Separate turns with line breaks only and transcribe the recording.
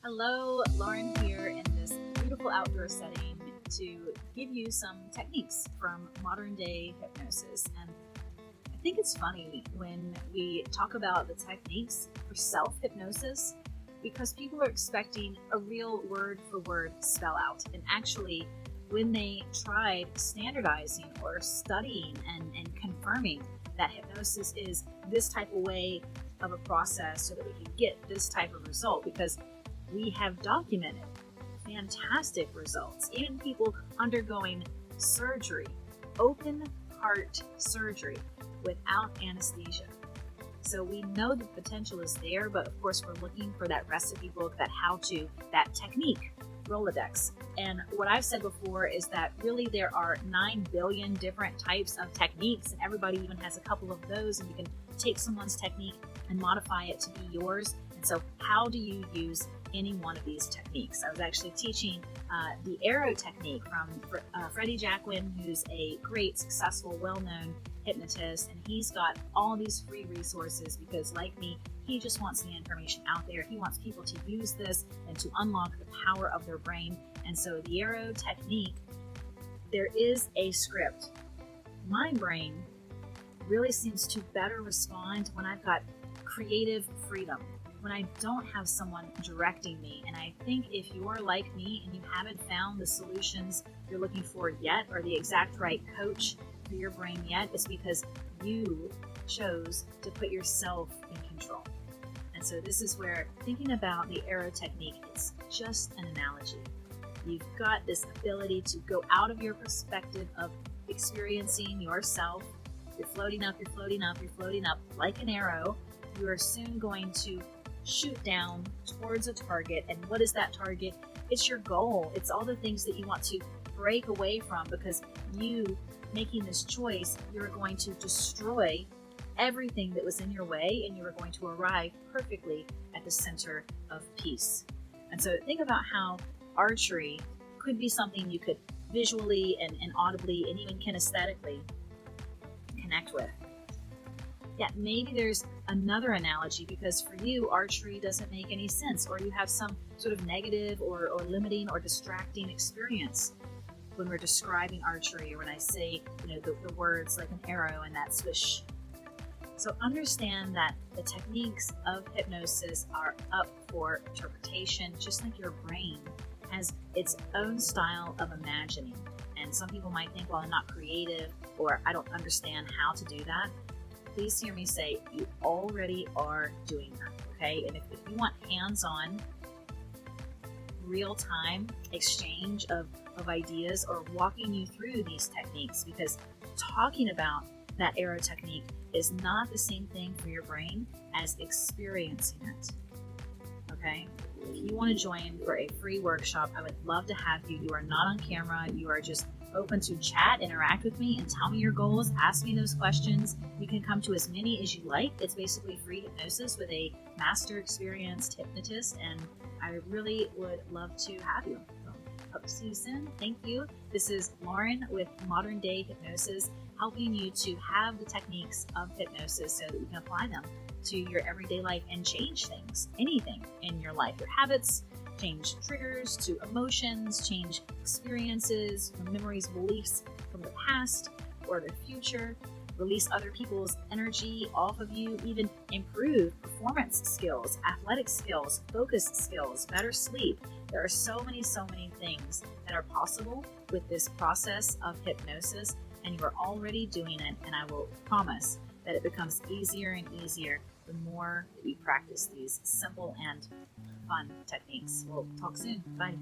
Hello, Lauren here in this beautiful outdoor setting to give you some techniques from modern day hypnosis. And I think it's funny when we talk about the techniques for self-hypnosis because people are expecting a real word for word spell out. And actually, when they tried standardizing or studying and confirming that hypnosis is this type of way of a process so that we can get this type of result, because we have documented fantastic results, even people undergoing surgery, open heart surgery without anesthesia. So we know the potential is there, but of course we're looking for that recipe book, that how-to, that technique Rolodex. And what I've said before is that really there are 9 billion different types of techniques, and everybody even has a couple of those, and you can take someone's technique and modify it to be yours. And so how do you use any one of these techniques? I was actually teaching the arrow technique from Freddie Jacquin, who's a great, successful, well-known hypnotist, and he's got all these free resources because, like me, he just wants the information out there. He wants people to use this and to unlock the power of their brain. And so the arrow technique, there is a script. My brain really seems to better respond when I've got creative freedom, when I don't have someone directing me. And I think if you're like me and you haven't found the solutions you're looking for yet, or the exact right coach for your brain yet, it's because you chose to put yourself in control. And so this is where thinking about the arrow technique, it's just an analogy. You've got this ability to go out of your perspective of experiencing yourself. You're floating up, you're floating up, you're floating up like an arrow. You are soon going to shoot down towards a target. And what is that target? It's your goal. It's all the things that you want to break away from, because you making this choice, you're going to destroy everything that was in your way, and you are going to arrive perfectly at the center of peace. And so think about how archery could be something you could visually and audibly and even kinesthetically connect with. Yeah, maybe there's another analogy, because for you, archery doesn't make any sense, or you have some sort of negative or limiting or distracting experience when we're describing archery, or when I say, the words like an arrow and that swish. So understand that the techniques of hypnosis are up for interpretation, just like your brain has its own style of imagining. And some people might think, well, I'm not creative, or I don't understand how to do that. Please hear me say, you already are doing that, okay? And if you want hands-on, real-time exchange of ideas, or walking you through these techniques, because talking about that arrow technique is not the same thing for your brain as experiencing it, okay? If you want to join for a free workshop, I would love to have you. You are not on camera. You are just open to chat, interact with me, and tell me your goals. Ask me those questions. You can come to as many as you like. It's basically free hypnosis with a master experienced hypnotist, and I really would love to have you. So, hope to see you soon. Thank you. This is Lauren with Modern Day Hypnosis, helping you to have the techniques of hypnosis so that you can apply them to your everyday life and change things, anything in your life, your habits, change triggers to emotions, change experiences, memories, beliefs from the past or the future, release other people's energy off of you, even improve performance skills, athletic skills, focus skills, better sleep. There are so many things that are possible with this process of hypnosis, and you are already doing it, and I will promise that it becomes easier and easier the more that you practice these simple and fun techniques. We'll talk soon. Bye.